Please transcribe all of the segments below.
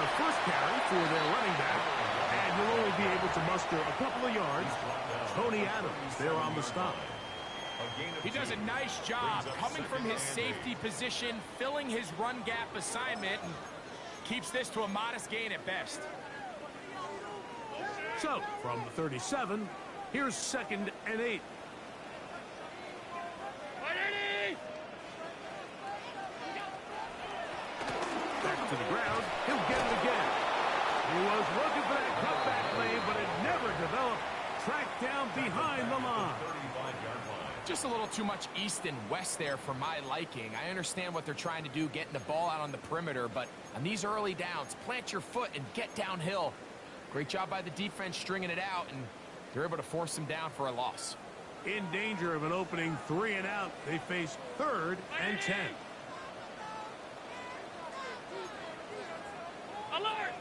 the first carry for their running back, and he'll only be able to muster a couple of yards. Tony Adams there on the stop. He does a nice job coming from his safety position, filling his run gap assignment, and keeps this to a modest gain at best. So, from the 37, here's 2nd and 8. Back to the ground. He'll get it again. He was looking for that cutback lane, but it never developed. Tracked down behind the line. Just a little too much east and west there for my liking. I understand what they're trying to do, getting the ball out on the perimeter, but on these early downs, plant your foot and get downhill. Great job by the defense stringing it out, and they're able to force them down for a loss. In danger of an opening 3 and out, they face 3rd and 10. Alert!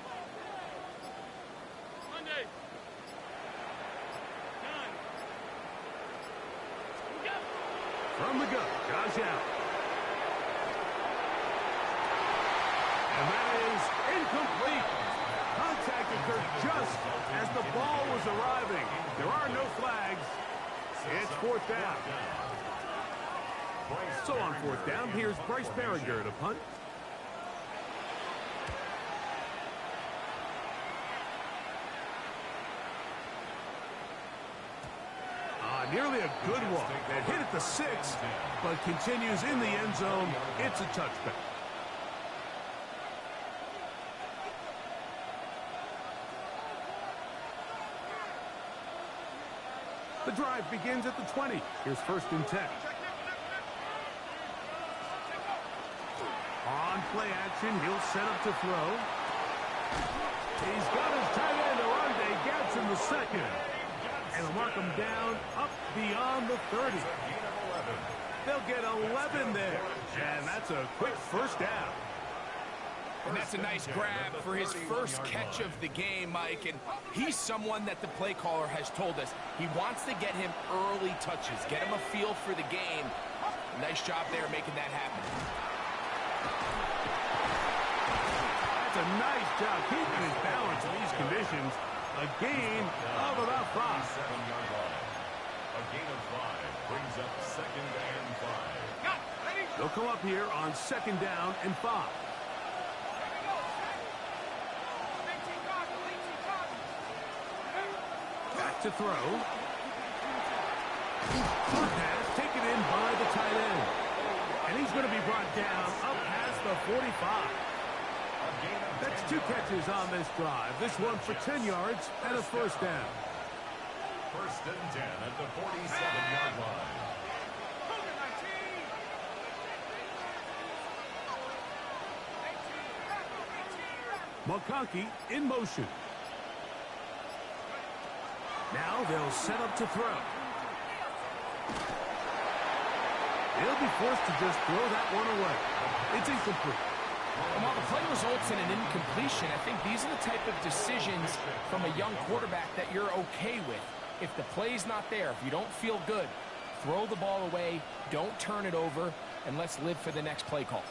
Monday. From the gun, Josh Allen. And that is incomplete. Contact occurred just as the ball was arriving. There are no flags. It's 4th down. So on 4th down, here's Bryce Berringer to punt. Nearly a good one. That hit at the 6, but continues in the end zone. It's a touchback. The drive begins at the 20. Here's 1st and 10. On play action, he'll set up to throw. He's got his tight end, Arande Gaps in the 2nd. And they'll mark him down up beyond the 30. They'll get 11 there. And that's a quick 1st down. And that's a nice grab for his first catch of the game, Mike. And he's someone that the play caller has told us he wants to get him early touches, get him a feel for the game. Nice job there making that happen. That's a nice job keeping his balance in these conditions. A gain of about 5. A gain of 5 brings up 2nd and 5. They'll come up here on 2nd down and 5. Back to throw. Good pass taken in by the tight end. And he's going to be brought down up past the 45. That's 2 catches on this drive. This one for 10 yards and a 1st down. 1st and 10 at the 47-yard line. McConkey in motion. Now they'll set up to throw. He'll be forced to just throw that one away. It's incomplete. And while the play results in an incompletion, I think these are the type of decisions from a young quarterback that you're okay with. If the play's not there, if you don't feel good, throw the ball away, don't turn it over, and let's live for the next play call.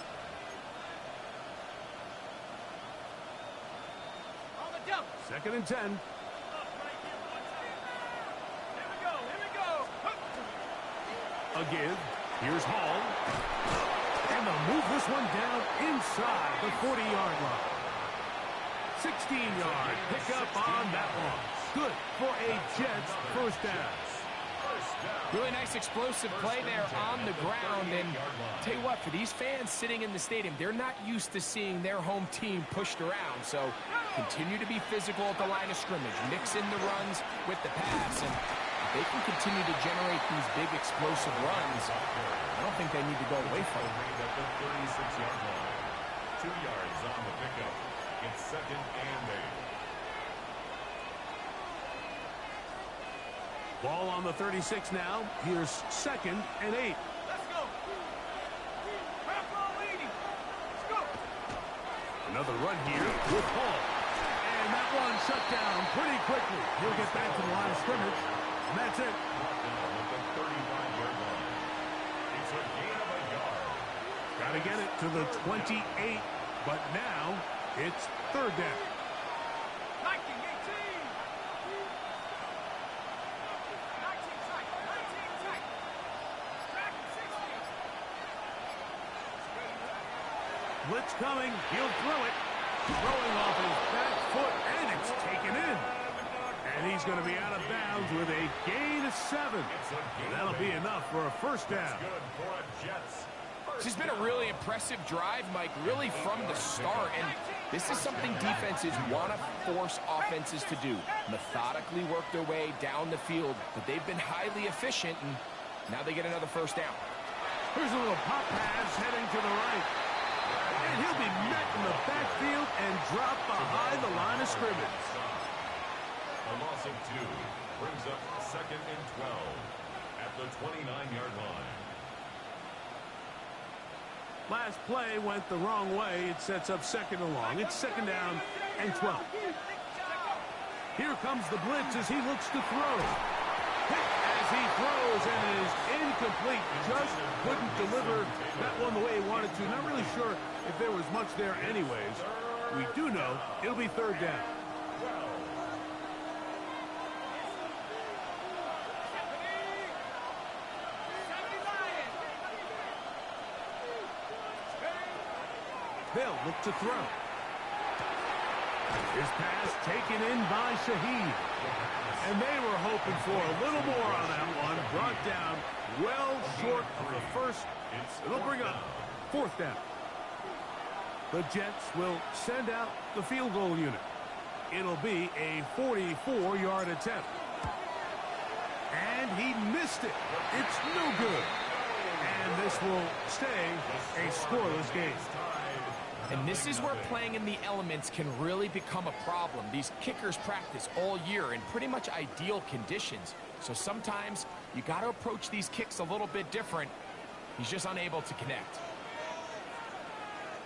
2nd and 10. Again, here's Hall. And they'll move this one down inside the 40-yard line. 16-yard pickup on that one. Good for a Jets 1st down. Really nice explosive play there on the ground. And tell you what, for these fans sitting in the stadium, they're not used to seeing their home team pushed around. So continue to be physical at the line of scrimmage. Mix in the runs with the pass. And if they can continue to generate these big explosive runs, I don't think they need to go away from it. At the 36-yard line. 2 yards on the pickup. It's 2nd and 8. Ball on the 36 now. Here's 2nd and 8. Let's go. Let's go. Another run here with Hall. And that one shut down pretty quickly. He'll get back to the line of scrimmage. And that's it. At the 35-yard line. It's a gain of a yard. Got to get it to the 28. But now It's third down. 19, 18. 19 tight. 19 tight. Back at 60. Blitz coming. He'll throw it. Throwing off his back foot, and it's taken in. And he's going to be out of bounds with a gain of 7. That'll be enough for a first down. This has been a really impressive drive, Mike, really from the start. And this is something defenses want to force offenses to do. Methodically work their way down the field, but they've been highly efficient, and now they get another first down. Here's a little pop pass heading to the right. And he'll be met in the backfield and dropped behind the line of scrimmage. A loss of 2 brings up second and 12 at the 29-yard line. Last play went the wrong way. It sets up second and long. It's second down and 12. Here comes the blitz as he looks to throw. Hit as he throws, and it is incomplete. Just couldn't deliver that one the way he wanted to. Not really sure if there was much there anyways. We do know it'll be third down. They'll look to throw. His pass taken in by Shaheed. And they were hoping for a little more on that one. Brought down well short of the first. It'll bring up fourth down. The Jets will send out the field goal unit. It'll be a 44-yard attempt. And he missed it. It's no good. And this will stay a scoreless game. And this is where playing in the elements can really become a problem. These kickers practice all year in pretty much ideal conditions. So sometimes you got to approach these kicks a little bit different. He's just unable to connect.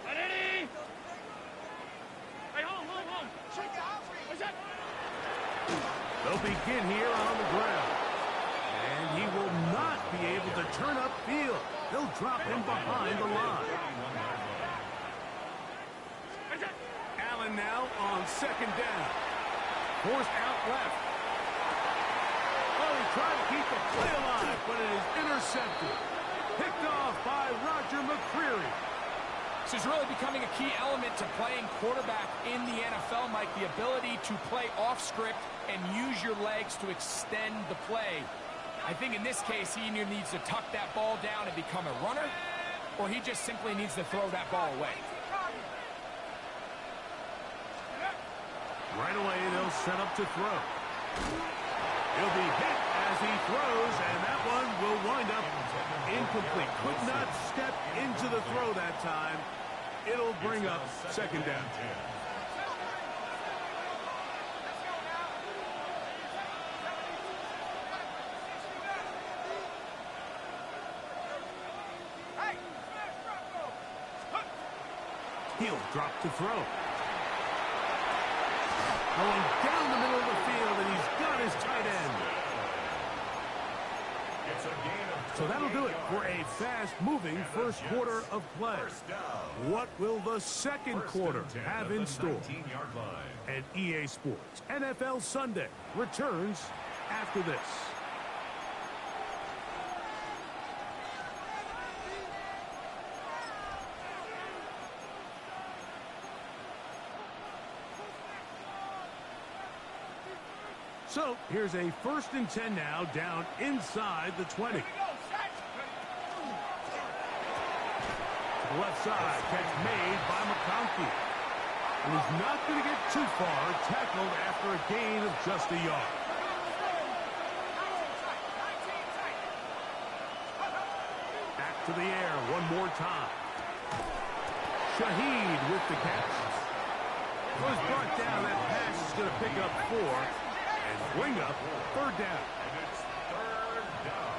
Ready? Hey, hold on. Check it out. What's that? They'll begin here on the ground. And he will not be able to turn upfield. They'll drop him behind the line. Allen now on second down. Forced out left. Oh, he tried to keep the play alive, but it is intercepted. Picked off by Roger McCreary. This is really becoming a key element to playing quarterback in the NFL, Mike. The ability to play off script and use your legs to extend the play. I think in this case, he either needs to tuck that ball down and become a runner, or he just simply needs to throw that ball away. Right away, they'll set up to throw. He'll be hit as he throws, and that one will wind up incomplete. Could not step into the throw that time. It'll bring up second down. He'll drop to throw. Going down the middle of the field, and he's got his tight end. So that'll do it for a fast-moving first quarter of play. What will the second quarter have in store? And EA Sports NFL Sunday returns after this. So here's a 1st and 10 now, down inside the 20. To the left side, catch made by McConkey. And he's not going to get too far, tackled after a gain of just a yard. Back to the air one more time. Shaheed with the catch. Was brought down. That pass is going to pick up 4. And bring up third down. And it's third down.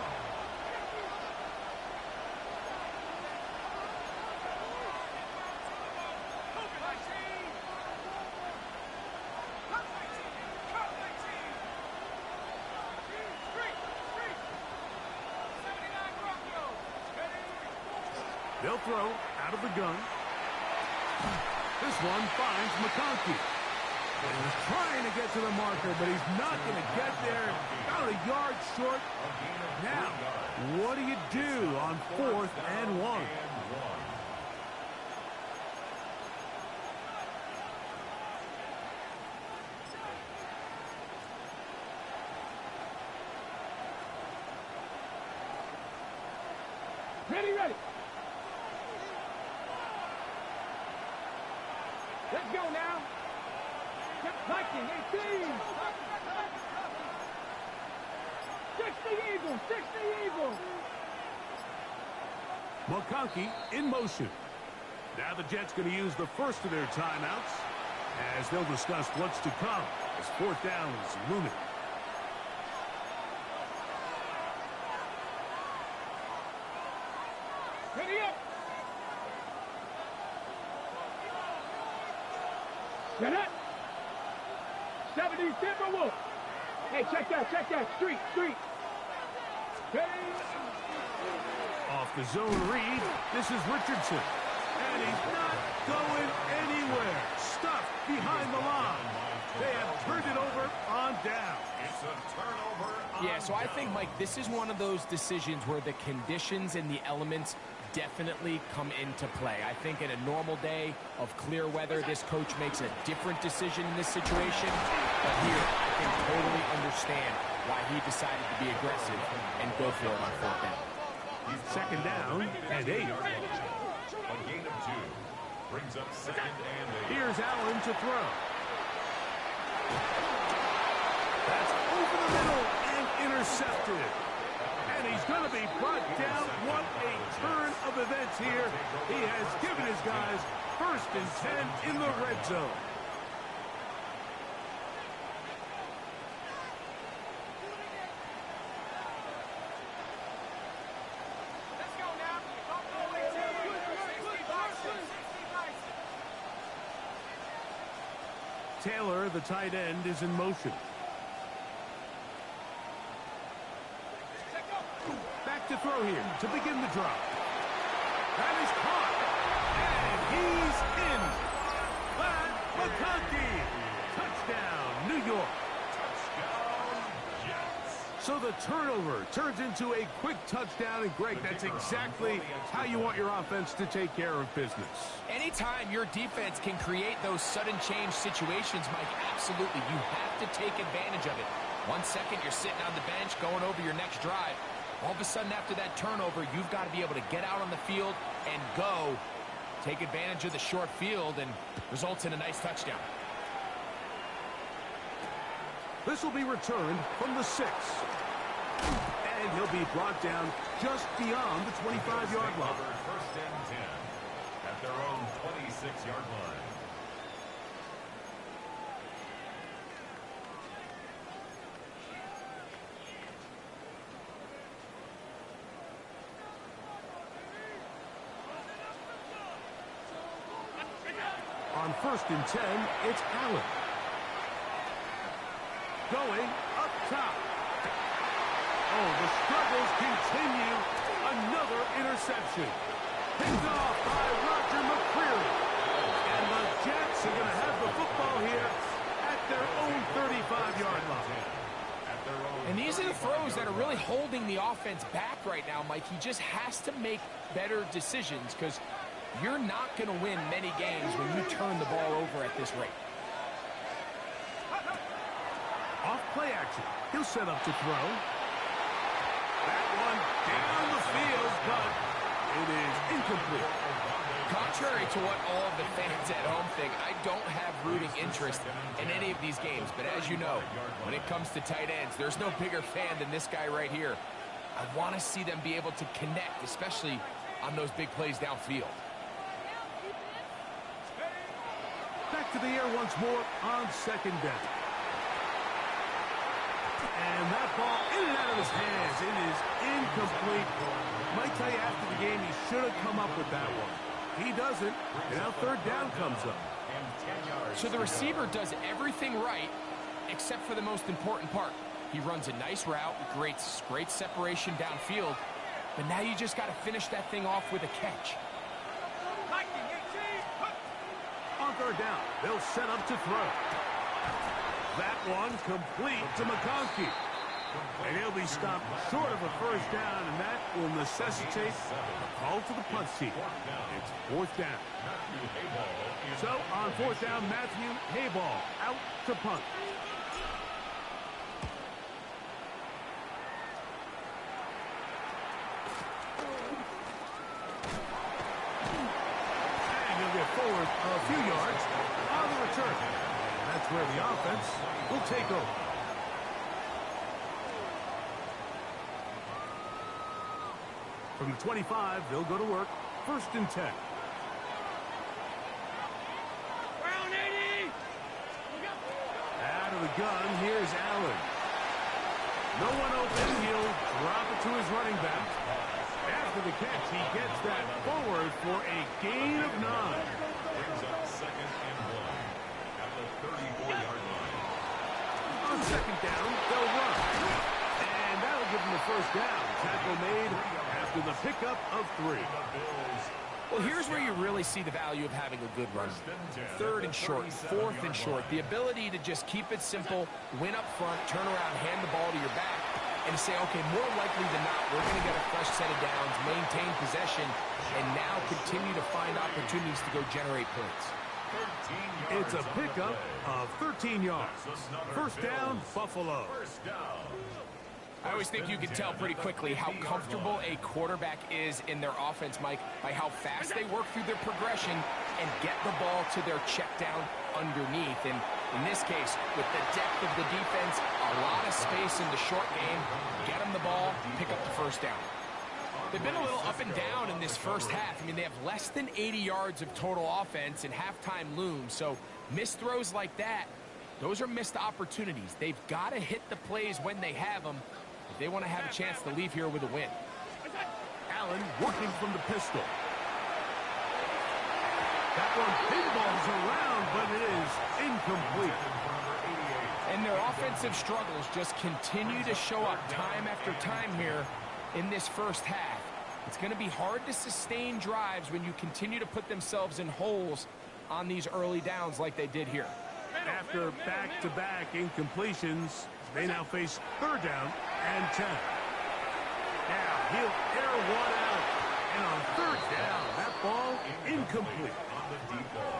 They'll throw out of the gun. This one finds McConkey. And he's trying to get to the marker, but he's not going to get there. About a yard short. Now, what do you do on 4th and 1? Ready, ready. Let's go now. Viking, 18. 60 Eagles, 60 Eagles. McConkey in motion. Now the Jets going to use the first of their timeouts as they'll discuss what's to come as 4th down is looming. Ready up. Set up. 70 Timberwolves. Hey, check that. Street. Hey. Off the zone read, this is Richardson. And he's not going anywhere. Stuffed behind the line. They have turned it over on down. It's a turnover. Yeah, so I think, Mike, this is one of those decisions where the conditions and the elements definitely come into play. I think in a normal day of clear weather, this coach makes a different decision in this situation. But here, I can totally understand why he decided to be aggressive and go for it on 4th down. 2nd down and 8. A gain of 2. Brings up 2nd and 8. Here's Allen to throw. That's over the middle and intercepted. And he's going to be brought down. What a turn of events here. He has given his guys 1st and 10 in the red zone. Let's go now. Taylor, the tight end, is in motion. Back to throw here to begin the drop. That is caught. And he's in. That McConkey. Touchdown, New York. Touchdown, Jets. So the turnover turns into a quick touchdown. And, Greg, that's exactly how you want your offense to take care of business. Anytime your defense can create those sudden change situations, Mike, absolutely, you have to take advantage of it. 1 second, you're sitting on the bench going over your next drive. All of a sudden, after that turnover, you've got to be able to get out on the field and go. Take advantage of the short field and results in a nice touchdown. This will be returned from the 6. And he'll be brought down just beyond the 25-yard line. 1st and 10 at their own 26-yard line. On 1st and 10, it's Allen. Going up top. Oh, the struggles continue. Another interception. Picked off by Roger McCreary. And the Jets are going to have the football here at their own 35-yard line. And these are the throws that are really holding the offense back right now, Mike. He just has to make better decisions because you're not going to win many games when you turn the ball over at this rate. Off play action. He'll set up to throw. That one down the field, but it is incomplete. Contrary to what all of the fans at home think, I don't have rooting interest in any of these games. But as you know, when it comes to tight ends, there's no bigger fan than this guy right here. I want to see them be able to connect, especially on those big plays downfield. Back to the air once more on 2nd down. And that ball in and out of his hands. It is incomplete. Might tell you after the game he should have come up with that one. He doesn't, and now 3rd down comes up. So the receiver does everything right except for the most important part. He runs a nice route, great separation downfield, but now you just got to finish that thing off with a catch. On third down. They'll set up to throw. That one complete to McConkey. And he'll be stopped short of a first down, and that will necessitate a call to the punt team. It's fourth down. So on fourth down, Matthew Hayball out to punt. And he'll get forward a few yards on the return. And that's where the offense will take over. From the 25, they'll go to work. First and 10. Brown 80! Out of the gun, here's Allen. No one open, he'll drop it to his running back. After the catch, he gets that forward for a gain of 9. Brings up second and 1 at the 34-yard line. On second down, they'll run. And that'll give them the first down. Tackle made after the pickup of 3. Well, here's where you really see the value of having a good run. Third and short, fourth and short. The ability to just keep it simple, win up front, turn around, hand the ball to your back, and say, okay, more likely than not, we're going to get a fresh set of downs, maintain possession, and now continue to find opportunities to go generate points. It's a pickup of 13 yards. First down, Buffalo. I always think you can tell pretty quickly how comfortable a quarterback is in their offense, Mike, by how fast they work through their progression and get the ball to their check down underneath. And in this case, with the depth of the defense, a lot of space in the short game, get them the ball, pick up the first down. They've been a little up and down in this first half. I mean, they have less than 80 yards of total offense and halftime looms. So missed throws like that, those are missed opportunities. They've got to hit the plays when they have them if they want to have a chance to leave here with a win. Allen working from the pistol. That one pinballs around, but it is incomplete. And their offensive struggles just continue to show up time after time here in this first half. It's going to be hard to sustain drives when you continue to put themselves in holes on these early downs like they did here. After back-to-back incompletions, they now face third down and 10. Now he'll air one out. And on third down, that ball incomplete.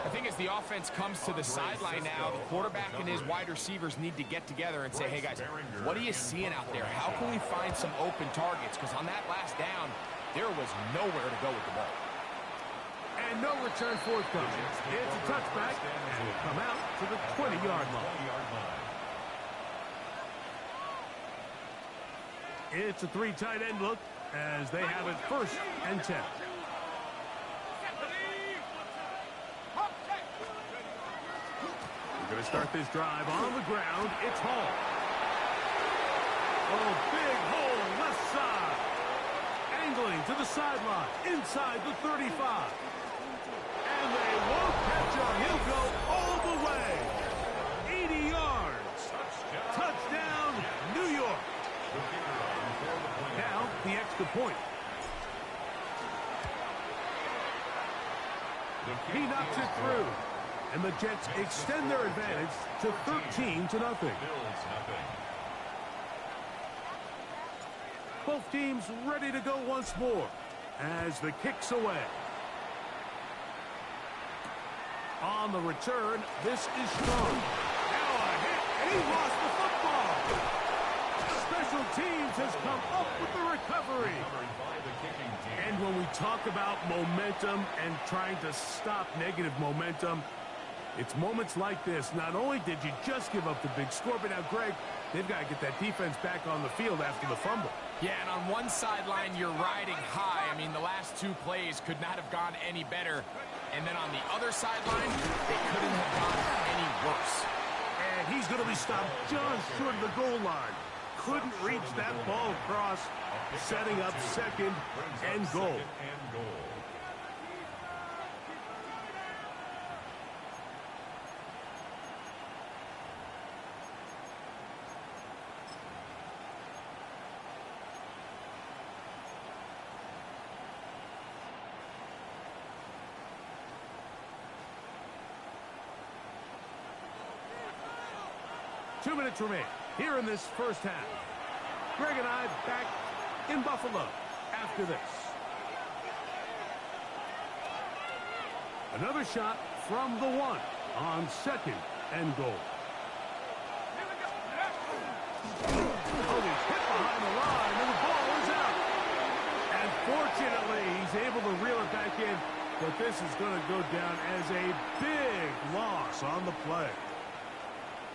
I think as the offense comes to the sideline now, the quarterback and his wide receivers need to get together and say, hey guys, what are you seeing out there? How can we find some open targets? Because on that last down, there was nowhere to go with the ball. And no return forthcoming. It's a touchback, and will come out to the 20-yard line. It's a 3 tight end look as they have it first and 10. We're going to start this drive on the ground. It's Hall. Oh, big hole left side. Angling to the sideline inside the 35. And they won't catch him. He'll go all the way. 80 yards. Touchdown, New York. Now, the extra point. He knocks it through. And the Jets extend their advantage to 13-0. Both teams ready to go once more as the kick's away. On the return, this is strong. Now a hit, and he lost the football. Special teams has come up with the recovery. And when we talk about momentum and trying to stop negative momentum, it's moments like this. Not only did you just give up the big score, but now, Greg, they've got to get that defense back on the field after the fumble. Yeah, and on one sideline, you're riding high. I mean, the last 2 plays could not have gone any better. And then on the other sideline, they couldn't have gone any worse. And he's going to be stopped just short of the goal line. Couldn't reach that ball across, setting up second and goal. 2 minutes remain here in this first half. Greg and I back in Buffalo after this. Another shot from the 1 on 2nd and goal. Oh, he's hit behind the line, and the ball is out. And fortunately, he's able to reel it back in, but this is going to go down as a big loss on the play.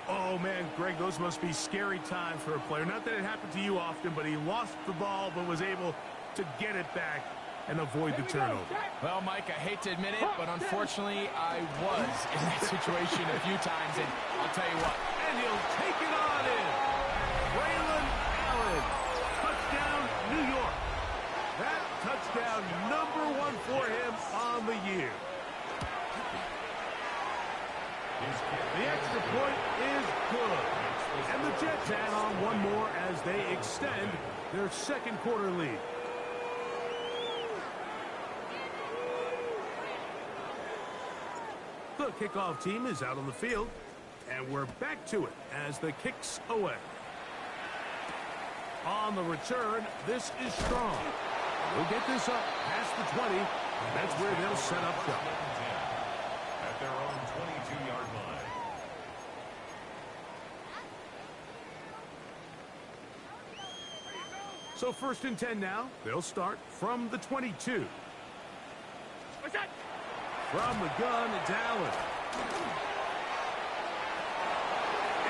Oh, man, Greg, those must be scary times for a player. Not that it happened to you often, but he lost the ball but was able to get it back and avoid the turnover. Well, Mike, I hate to admit it, but unfortunately, I was in that situation a few times, and I'll tell you what. And he'll take it on in. Braylon Allen, touchdown, New York. That touchdown #1 for him on the year. The extra point is good. And the Jets add on one more as they extend their second quarter lead. The kickoff team is out on the field, and we're back to it as the kick's away. On the return, this is strong. We'll get this up past the 20. That's where they'll set up shop. At their own 22-yard line. So 1st and 10 now. They'll start from the 22. What's that? From the gun, it's Allen.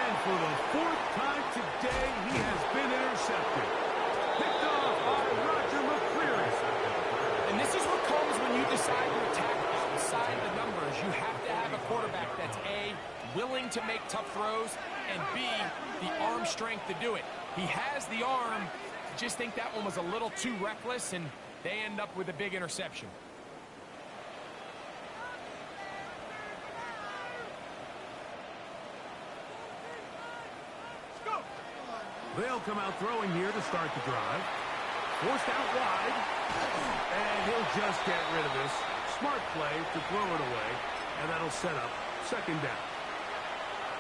And for the 4th time today, he has been intercepted. Picked off by Roger McCreary. And this is what comes when you decide to attack outside the numbers. You have to have a quarterback that's A, willing to make tough throws, and B, the arm strength to do it. He has the arm. Just think that one was a little too reckless, and they end up with a big interception. They'll come out throwing here to start the drive. Forced out wide. And he'll just get rid of this. Smart play to throw it away. And that'll set up 2nd down.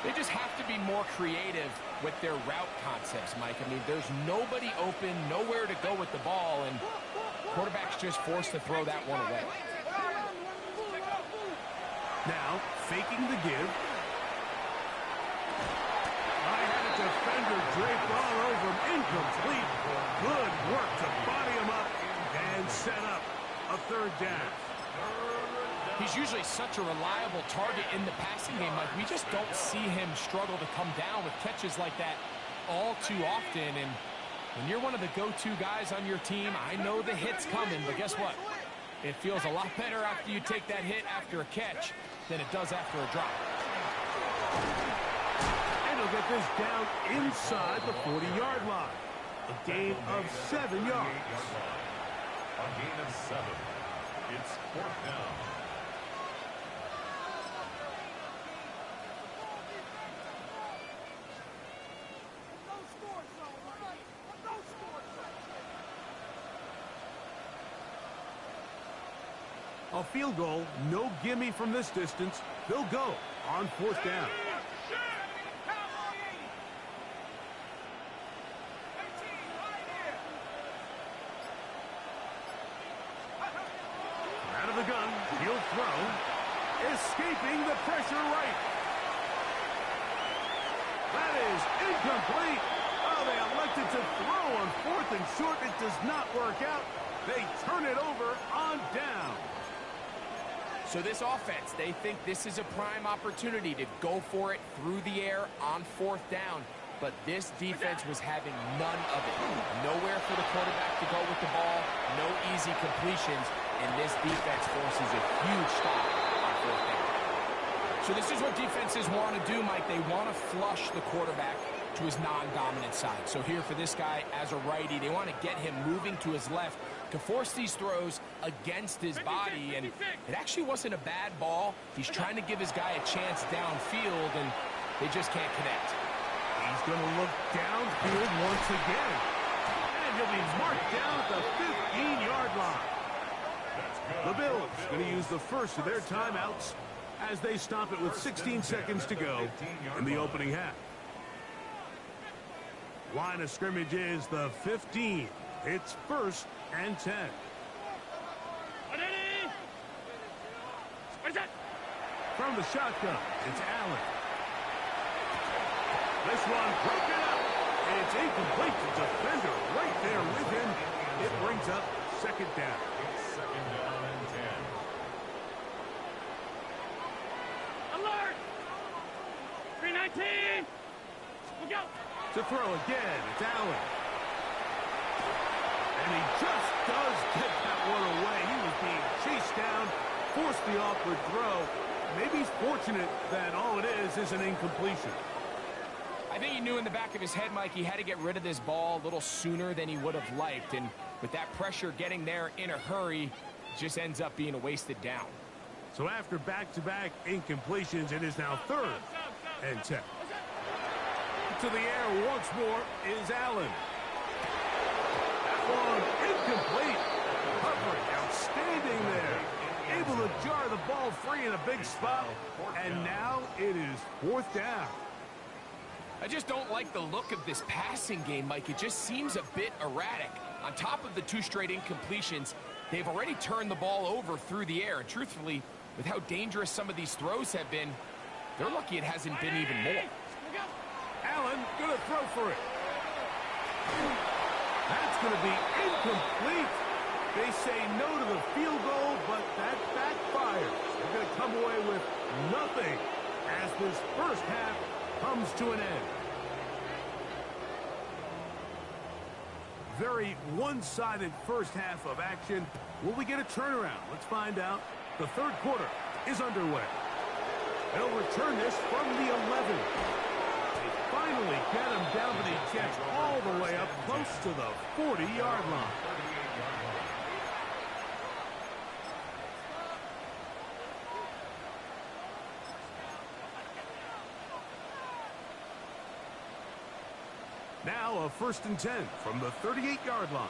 They just have to be more creative with their route concepts, Mike. I mean, there's nobody open, nowhere to go with the ball, and quarterback's just forced to throw that one away. Now, faking the give. Defender draped all over him. Incomplete. Good work to body him up and set up a 3rd down. He's usually such a reliable target in the passing game. Like, we just don't see him struggle to come down with catches like that all too often. And when you're one of the go-to guys on your team, I know the hit's coming, but guess what? It feels a lot better after you take that hit after a catch than it does after a drop. He'll get this down inside the 40-yard line. A gain of 7 yards. A gain of 7. It's 4th down. A field goal, no gimme from this distance. They'll go on 4th down. Escaping the pressure right. That is incomplete. Oh, they elected to throw on 4th and short. It does not work out. They turn it over on down. So this offense, they think this is a prime opportunity to go for it through the air on 4th down. But this defense was having none of it. Nowhere for the quarterback to go with the ball. No easy completions. And this defense forces a huge stop on 4th down. So this is what defenses want to do, Mike. They want to flush the quarterback to his non-dominant side. So here for this guy as a righty, they want to get him moving to his left to force these throws against his body. And it actually wasn't a bad ball. He's trying to give his guy a chance downfield, and they just can't connect. He's going to look downfield once again. And he'll be marked down at the 15-yard line. The Bills going to use the first of their timeouts as they stop it with 16 seconds to go in the opening half. Line of scrimmage is the 15. It's 1st and 10. From the shotgun, it's Allen. This one broken up. It's incomplete. The defender right there with him. It brings up 2nd down. It's 2nd down and 10. Alert! 319! Look out! To throw again, it's Allen. And he just does get that one away. He was being chased down, forced the awkward throw. Maybe he's fortunate that all it is an incompletion. I think he knew in the back of his head, Mike, he had to get rid of this ball a little sooner than he would have liked. And with that pressure getting there in a hurry, it just ends up being a wasted down. So after back-to-back incompletions, it is now 3rd and 10. To the air once more is Allen. That one incomplete. Coverage outstanding there. Able to jar the ball free in a big spot. And now it is 4th down. I just don't like the look of this passing game, Mike. It just seems a bit erratic. On top of the 2 straight incompletions, they've already turned the ball over through the air. And truthfully, with how dangerous some of these throws have been, they're lucky it hasn't been even more. Allen gonna throw for it. That's gonna be incomplete. They say no to the field goal, but that backfires. They're gonna come away with nothing as this first half comes to an end. Very one-sided first half of action. Will we get a turnaround? Let's find out. The 3rd quarter is underway. They'll return this from the 11. They finally get him down, but he gets all the way up close to the 40-yard line. Now a 1st and 10 from the 38-yard line.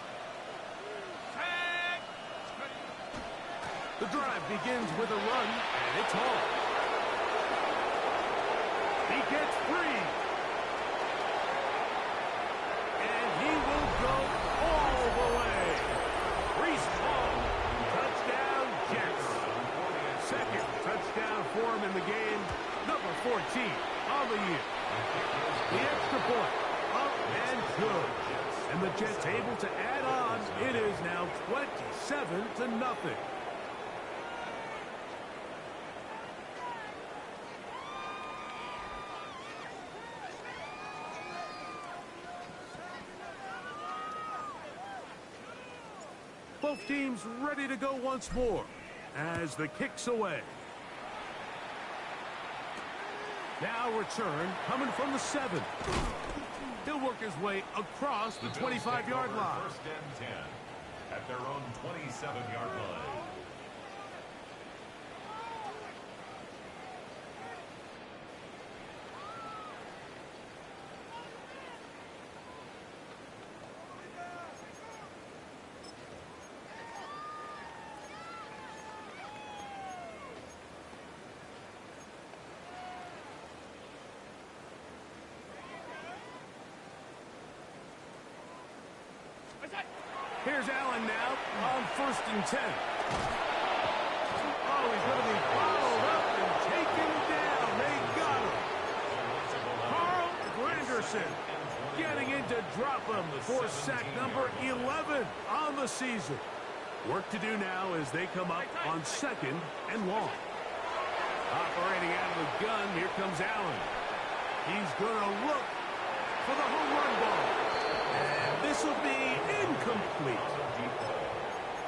The drive begins with a run, and it's home. He gets free. And he will go all the way. Reese Hall, touchdown Jets. 2nd touchdown for him in the game. Number 14 on the year. The extra point. Up and good. And the Jets able to add on. It is now 27-0. Both teams ready to go once more as the kick's away. Now return coming from the 7. He'll work his way across the 25-yard line. 1st and 10 at their own 27-yard line. Here's Allen now on 1st and 10. Oh, he's going to be followed up and taken down. They got him. Carl Granderson getting in to drop him for sack number 11 on the season. Work to do now as they come up on 2nd and long. Operating out of the gun, here comes Allen. He's going to look for the home run ball. And this will be incomplete.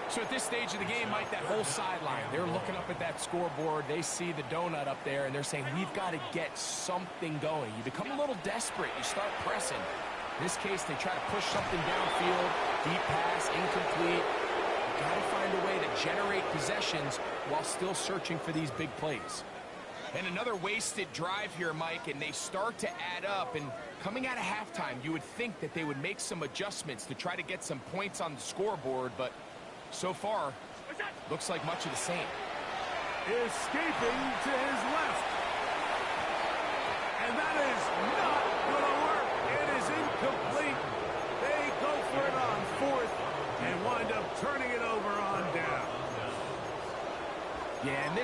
So at this stage of the game, Mike, that whole sideline, they're looking up at that scoreboard. They see the donut up there, and they're saying, we've got to get something going. You become a little desperate. You start pressing. In this case, they try to push something downfield. Deep pass, incomplete. You've got to find a way to generate possessions while still searching for these big plays. And another wasted drive here, Mike, and they start to add up. And coming out of halftime, you would think that they would make some adjustments to try to get some points on the scoreboard, but so far, looks like much of the same. Escaping to his left. And that is not going to work. It is incomplete.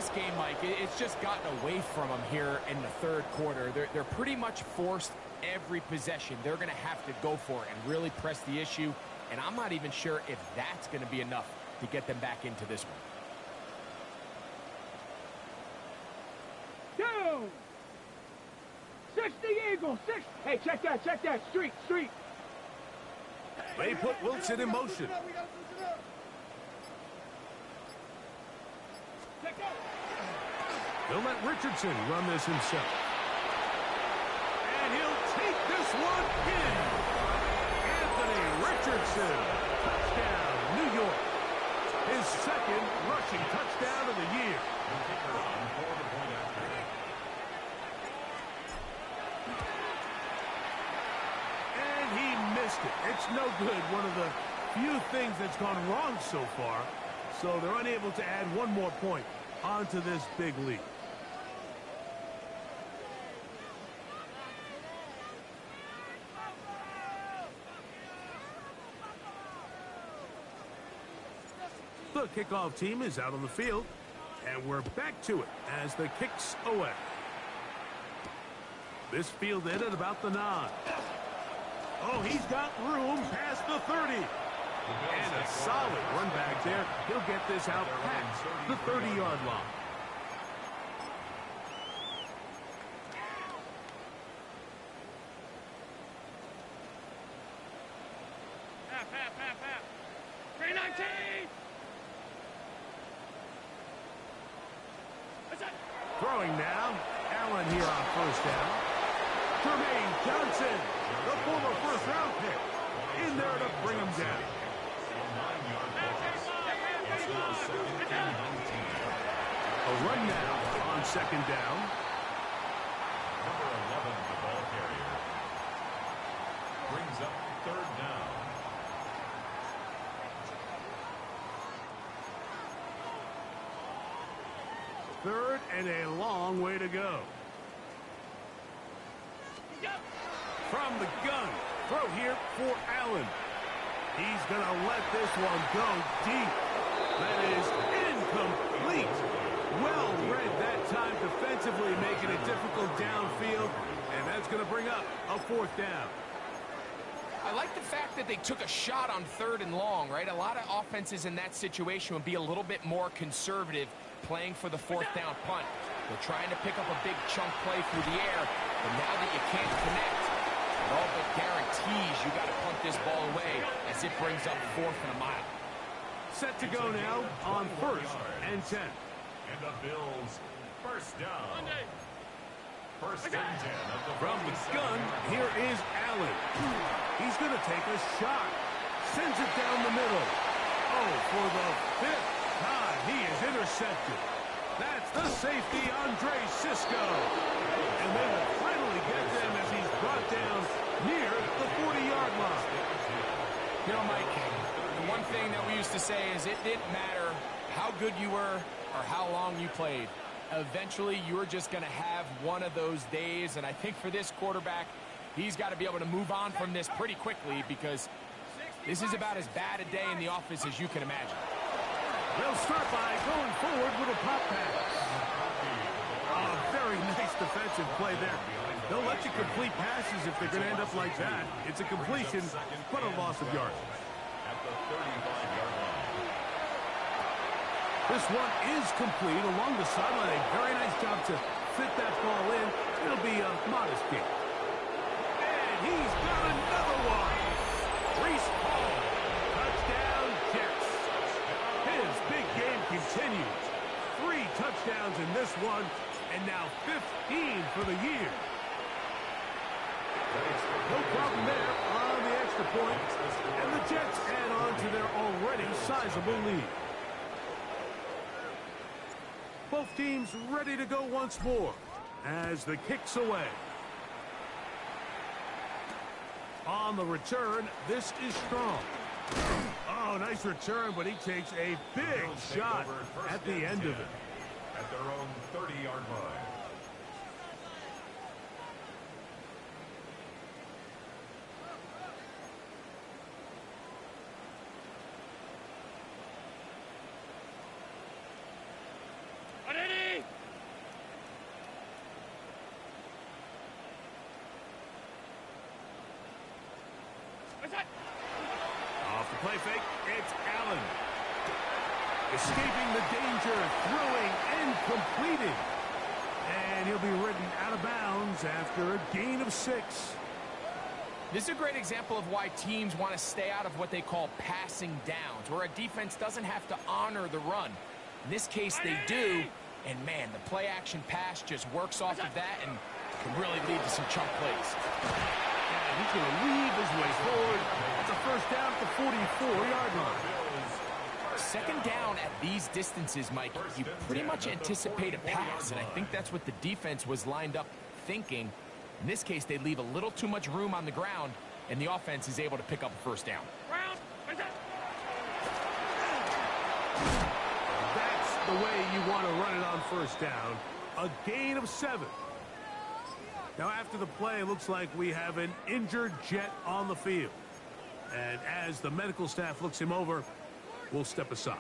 this game, Mike, it's just gotten away from them here in the third quarter. They're pretty much forced every possession. They're going to have to go for it and really press the issue, and I'm not even sure if that's going to be enough to get them back into this one. 60 Eagles, 6. Hey, check that. Street. They put Wilson in motion. He'll let Richardson run this himself. And he'll take this one in. Anthony Richardson. Touchdown, New York. His second rushing touchdown of the year. And he missed it. It's no good. One of the few things that's gone wrong so far. So they're unable to add one more point onto this big lead. The kickoff team is out on the field, and we're back to it as the kick's away. This fielded at about the 9. Oh, he's got room past the 30. And a solid run back there. He'll get this out past the 30-yard line. Half. 319. Throwing now. Allen here on first down. Jermaine Johnson, the former first-round pick, in there to bring him down. A run now on second down. Number 11, the ball carrier. Brings up third down. Third and a long way to go. From the gun, throw here for Allen. He's going to let this one go deep. That is incomplete. Well read that time defensively, making it difficult downfield, and that's going to bring up a fourth down. I like the fact that they took a shot on third and long, right? A lot of offenses in that situation would be a little bit more conservative playing for the fourth down punt. They're trying to pick up a big chunk play through the air, but now that you can't connect, it all but guarantees you got to punt this ball away as it brings up fourth and a mile. Set to go now on first and 10. And the Bills first down. First and 10 of the From the gun, here is Allen. He's going to take a shot. Sends it down the middle. Oh, for the fifth time, he is intercepted. That's the safety, Andre Sisco. And they will finally get them as he's brought down near the 40-yard line. You know, Mike, the one thing that we used to say is it didn't matter how good you were or how long you played. Eventually, you're just going to have one of those days, and I think for this quarterback, he's got to be able to move on from this pretty quickly because this is about as bad a day in the office as you can imagine. They'll start by going forward with a pop pass. A very nice defensive play there. They'll let you complete passes if they're going to end up like that. It's a completion, but a loss of yards. at the 35-yard line. This one is complete along the sideline. A very nice job to fit that ball in. It'll be a modest gain. And he's got another one. Reese Hall. Touchdown, Jets. His big game continues. 3 touchdowns in this one, and now 15 for the year. No problem there on the extra point. And the Jets add on to their already sizable lead. Both teams ready to go once more as the kick's away. On the return, this is strong. Oh, nice return, but he takes a big shot at the end of it. At their own 30-yard line. Off the play fake, it's Allen. Escaping the danger, throwing and completing. And he'll be ridden out of bounds after a gain of 6. This is a great example of why teams want to stay out of what they call passing downs, where a defense doesn't have to honor the run. In this case, they do, and man, the play-action pass just works off of that and can really lead to some chunk plays. And he's going to weave his way forward. It's a first down at the 44-yard line. Second down at these distances, Mike, you pretty much anticipate a pass, and I think that's what the defense was lined up thinking. In this case, they leave a little too much room on the ground, and the offense is able to pick up a first down. That's the way you want to run it on first down. A gain of 7. Now, after the play, it looks like we have an injured Jet on the field. And as the medical staff looks him over, we'll step aside.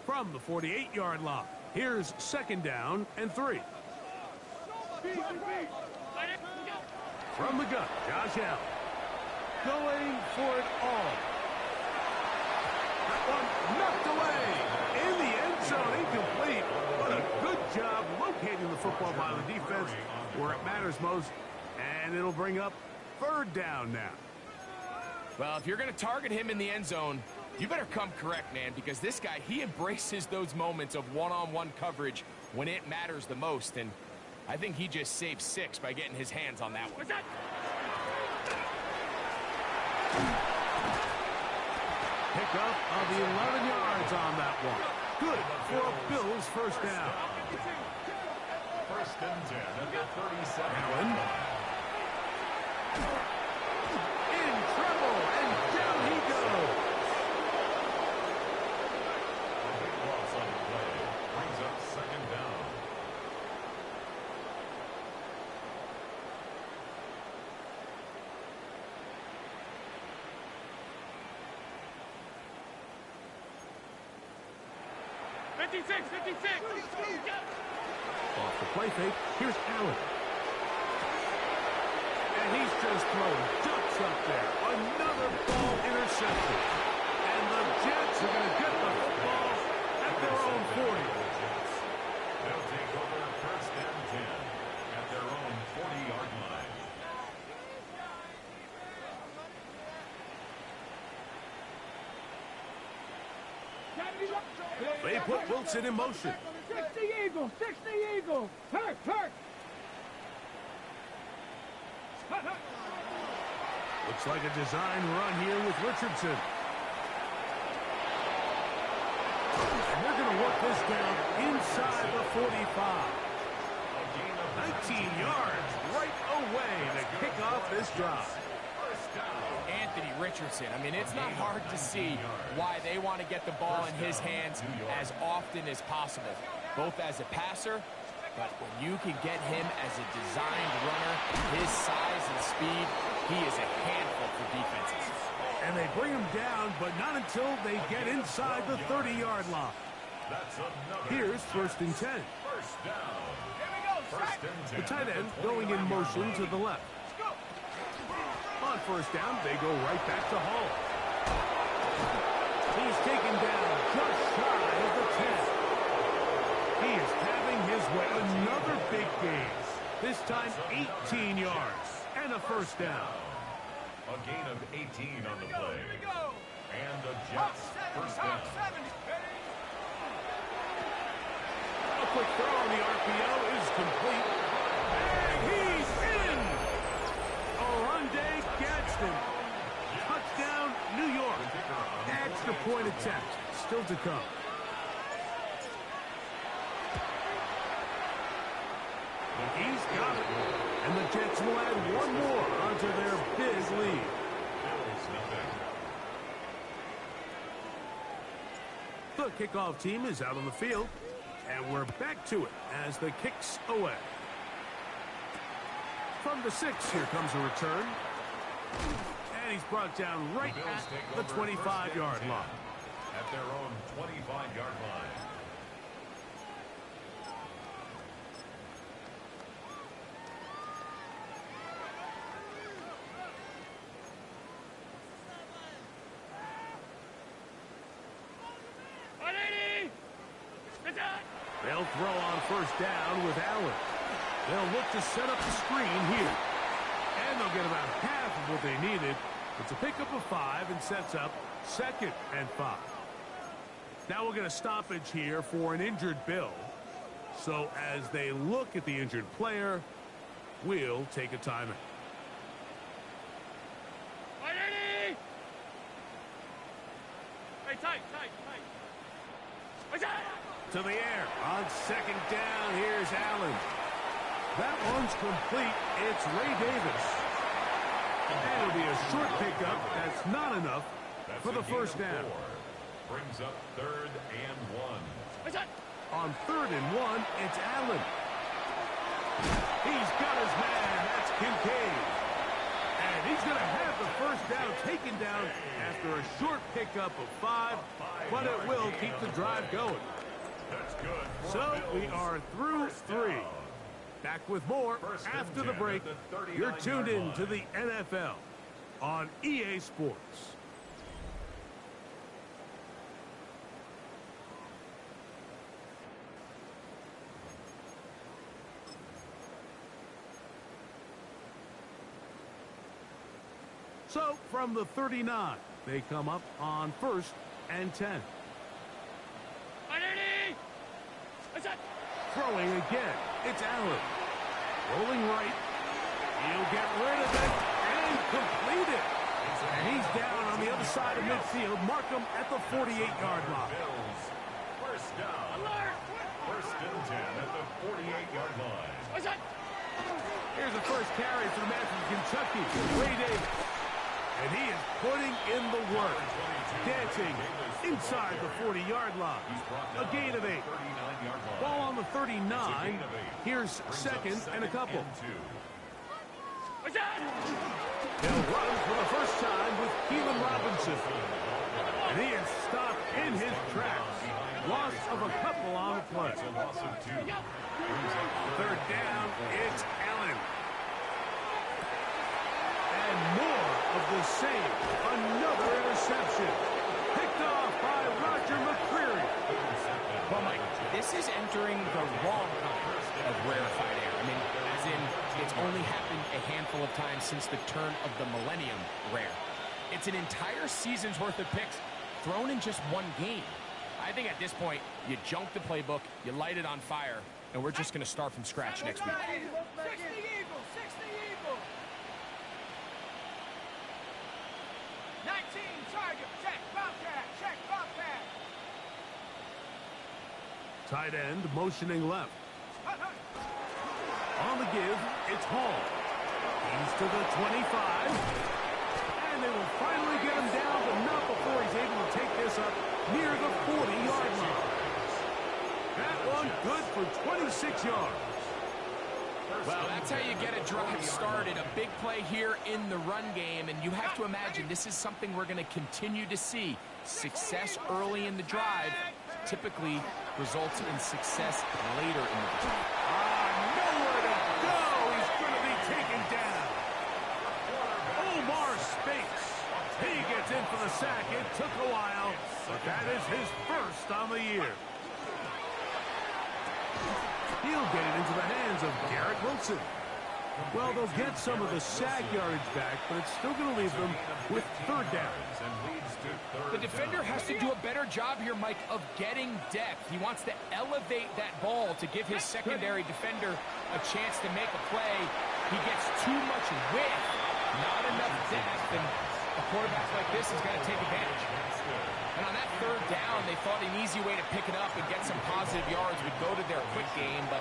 From the 48-yard line, here's second down and 3. From the gun, Josh Allen. Going for it all. That one knocked away. In the end zone, incomplete. But a good job locating the football by the defense where it matters most. And it'll bring up third down now. Well, if you're going to target him in the end zone, you better come correct, man, because this guy, he embraces those moments of one-on-one coverage when it matters the most, and I think he just saved 6 by getting his hands on that one. Pickup of 11 yards on that one. Good for a Bills first down. First and 10 at the 37. Allen. In trouble, and down he goes. A big loss on the play. Brings up second down. Off the play fake, here's Allen. And he's just throwing ducks up there. Another ball intercepted. And the Jets are going to get the football at their own 40. They'll take over first and 10 at their own 40-yard line. They put Wilson in motion. 60 Eagles, 60 Eagles. Hurt, hurt. Looks like a design run here with Richardson. And they're going to work this down inside the 45. 19 yards right away to kick off this drive. Anthony Richardson, I mean, it's not hard to see why they want to get the ball in his hands as often as possible, both as a passer, but when you can get him as a designed runner, his size and speed, he is a handful for defenses. And they bring him down, but not until they get inside the 30-yard line. Here's first and 10. First down. First and 10. The tight end going in motion to the left. On first down, they go right back to Hall. He's taken down just shy of the 10. He is having his way. Another big gain. This time 18 yards and a first down. A gain of 18 on the play. And the Jets first down. A quick throw on the RPO is complete. And he's in! Oronde Gadsden. Touchdown, New York. Extra point attempt still to come. He's got it. And the Jets will add one more onto their big lead. The kickoff team is out on the field. And we're back to it as the kick's away. From the 6, here comes a return. And he's brought down right at the 25-yard line. At their own 25-yard line. They'll throw on first down with Allen. They'll look to set up the screen here. And they'll get about half of what they needed. It's a pickup of 5 and sets up 2nd and 5. Now we'll get a stoppage here for an injured Bill. So as they look at the injured player, we'll take a timeout. Hey, tight. To the air. On 2nd down, here's Allen. That one's complete. It's Ray Davis. And it'll be a short pickup. That's not enough for the first down. Brings up 3rd and 1. On 3rd and 1, it's Allen. He's got his man. That's Kincaid. And he's going to have the first down taken down after a short pickup of 5, but it will keep the drive going. That's good. So we are through 3. Back with more after the break. You're tuned in to the NFL on EA Sports. So from the 39, they come up on 1st and 10. Throwing again, it's Allen. Rolling right. He'll get rid of it and complete it. And he's down on the other side of midfield. Mark him at the 48-yard line. Bills. First down. 1st and 10 at the 48-yard line. Here's the first carry for the man from Kentucky, Ray Davis. And he is putting in the work. Dancing inside the 40-yard line. A gain of 8. Ball on the 39. Here's 2nd and a couple. They'll run for the first time with Keelan Robinson. And he is stopped in his tracks. Loss of a couple on the play. 3rd down, it's Allen. And more of the same. Another interception. Picked off by Roger McCreary. Well, Mike, this is entering the wrong kind of rarefied air. I mean, as in, it's only happened a handful of times since the turn of the millennium rare. It's an entire season's worth of picks thrown in just one game. I think at this point, you junk the playbook, you light it on fire, and we're just going to start from scratch next week. 60 Eagles. 19, Charger, check, Bobcat. Tight end motioning left. On the give, it's Hall. He's to the 25. And they will finally get him down, but not before he's able to take this up near the 40-yard line. That one good for 26 yards. Well, that's how you get a drive started. A big play here in the run game, and you have to imagine this is something we're going to continue to see. Success early in the drive typically results in success later in the drive. Nowhere to go. He's going to be taken down. Omar Speights. He gets in for the sack. It took a while, but that is his first on the year. He'll get it into the hands of Garrett Wilson. Well, they'll get some of the sack yardage back, but it's still going to leave them with 3rd down. The defender has to do a better job here, Mike, of getting depth. He wants to elevate that ball to give his secondary defender a chance to make a play. He gets too much width, not enough depth, and a quarterback like this is going to take advantage. And on that 3rd down, they thought an easy way to pick it up and get some positive yards would go to their quick game, but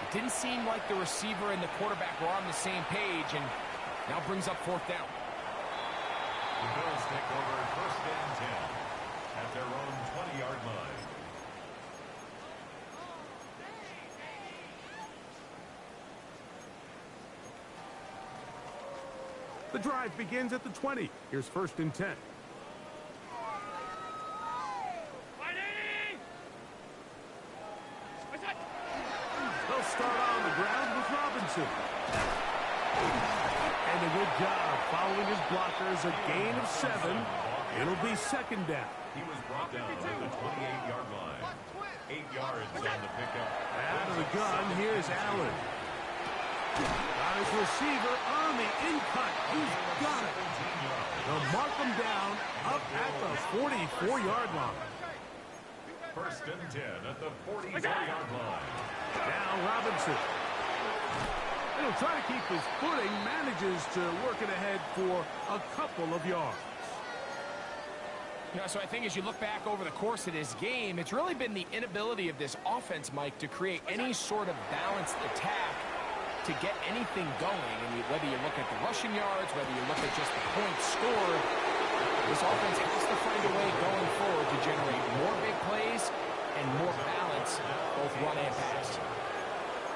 it didn't seem like the receiver and the quarterback were on the same page, and now brings up 4th down. The Bills take over 1st and 10 at their own 20-yard line. The drive begins at the 20. Here's 1st and 10. They'll start on the ground with Robinson. And a good job following his blockers. A gain of 7. It'll be second down. He was brought down at the 28-yard line. 8 yards on the pickup. Out of the gun, here's Allen. Got his receiver on the in-cut. He's got it. They'll mark him down up at the 44-yard line. First and 10 at the 44-yard line. Now Robinson. He'll try to keep his footing, manages to work it ahead for a couple of yards. You know, so I think as you look back over the course of this game, it's really been the inability of this offense, Mike, to create any sort of balanced attack to get anything going. And whether you look at the rushing yards, whether you look at just the points scored, this offense has to find a way going forward to generate more big plays and more balance, both run and pass.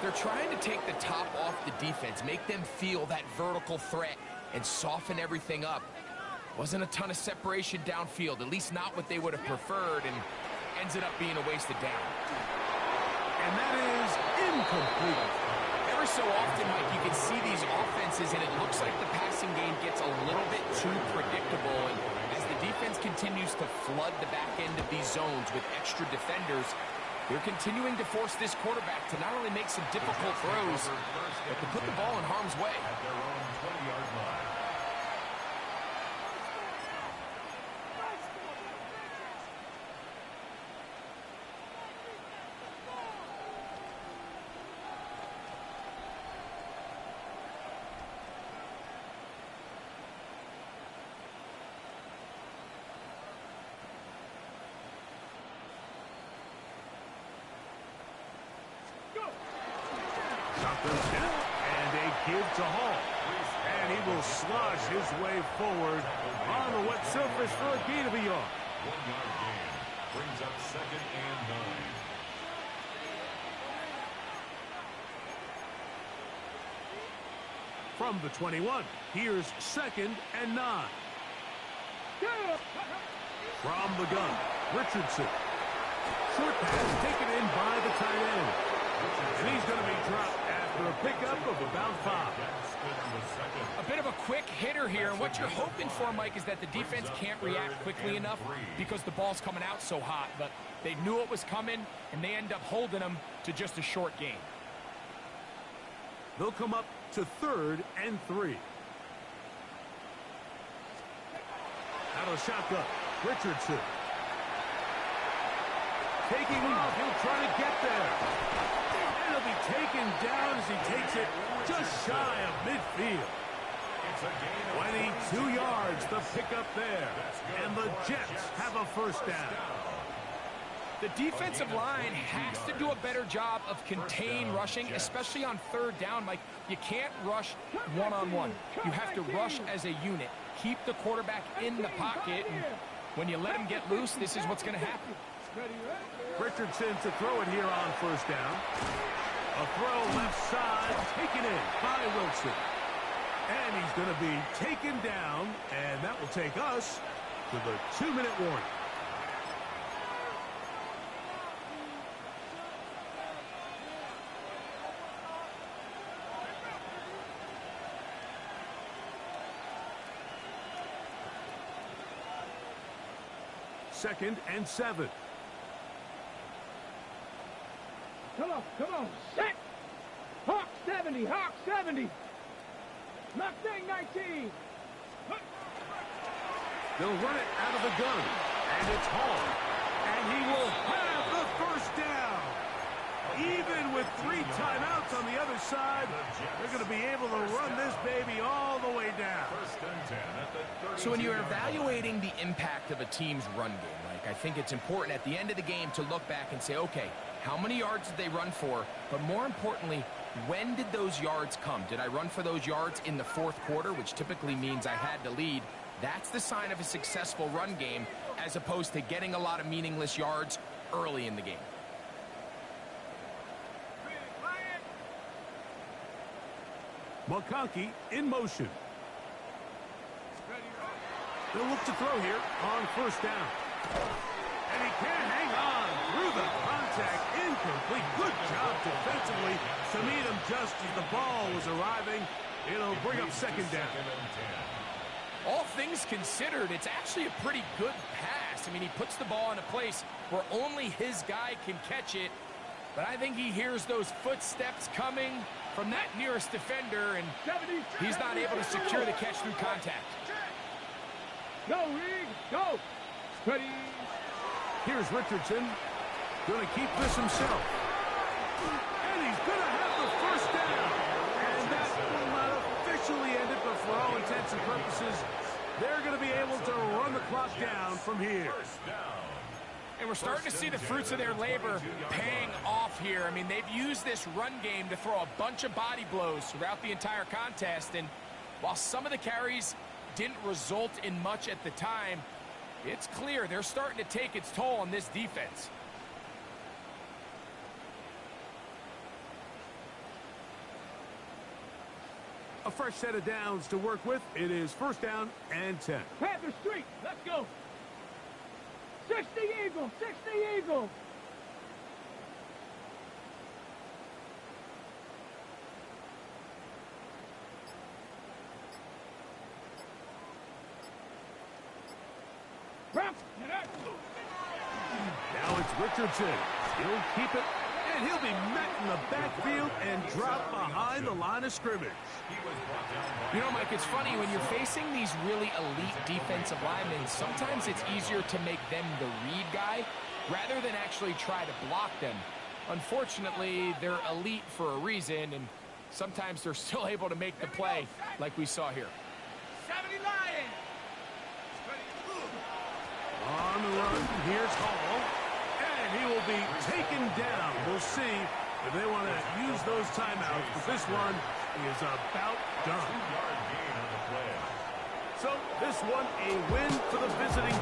They're trying to take the top off the defense, make them feel that vertical threat, and soften everything up. Wasn't a ton of separation downfield, at least not what they would have preferred, and ends it up being a wasted down. And that is incomplete. Every so often, Mike, you can see these offenses, and it looks like the passing game gets a little bit too predictable. And as the defense continues to flood the back end of these zones with extra defenders, they're continuing to force this quarterback to not only make some difficult throws, but to put the ball in harm's way. At their own 20-yard line. Shotgun snap, and a give to Hall. And he will slosh his way forward on the wet surface for a gain of a yard. 1-yard gain brings up second and 9. From the 21, here's second and 9. From the gun, Richardson. Short pass taken in by the tight end. And he's going to be dropped after a pickup of about 5. A bit of a quick hitter here, and what you're hoping for, Mike, is that the defense can't react quickly enough because the ball's coming out so hot. But they knew it was coming, and they end up holding them to just a short gain. They'll come up to 3rd and 3. Out of shotgun, Richardson. Taking off, he'll try to get there. And he'll be taken down as he takes it just shy of midfield. 22 yards, the pickup there. And the Jets have a first down. The defensive line has to do a better job of contain rushing, especially on 3rd down. Mike, you can't rush one-on-one. You have to rush as a unit. Keep the quarterback in the pocket, and when you let him get loose, this is what's going to happen. Richardson to throw it here on first down. A throw left side, taken in by Wilson. And he's going to be taken down, and that will take us to the 2-minute warning. Second and 7. Come on, set! Hawk 70, Hawk 70! Mustang 19! They'll run it out of the gun, and it's Hall. And he will have the first down. Even with 3 timeouts on the other side, they're going to be able to run this baby all the way down. So when you're evaluating the impact of a team's run game, Mike, I think it's important at the end of the game to look back and say, okay, how many yards did they run for? But more importantly, when did those yards come? Did I run for those yards in the 4th quarter, which typically means I had to lead? That's the sign of a successful run game, as opposed to getting a lot of meaningless yards early in the game. McConkey in motion. They'll look to throw here on first down. And he can't hang on through the contact. Incomplete. Good job defensively to meet him just as the ball was arriving. It'll bring up second down. all things considered, it's actually a pretty good pass. I mean, he puts the ball in a place where only his guy can catch it. But I think he hears those footsteps coming from that nearest defender, and he's not able to secure the catch through contact. Go, Reed, go. Steady. Here's Richardson. Going to keep this himself. And he's going to have the first down. And that will not officially end it, but for all intents and purposes, they're going to be able to run the clock down from here. And we're starting to see the fruits of their labor paying off here. I mean, they've used this run game to throw a bunch of body blows throughout the entire contest. And while some of the carries didn't result in much at the time, it's clear they're starting to take its toll on this defense. A fresh set of downs to work with. It is first down and 10. Panther Street, let's go. 60 Eagle, 60 Eagle. Now it's Richardson. He'll keep it, and he'll be met in the backfield and drop behind the line of scrimmage. You know, Mike, it's funny, when you're facing these really elite defensive linemen, sometimes it's easier to make them the read guy rather than actually try to block them. Unfortunately, they're elite for a reason, and sometimes they're still able to make the play like we saw here. 70 Lions. On the run, here's Hall, and he will be taken down. We'll see if they want to use those timeouts, but this one is about done. So this one a win for the visiting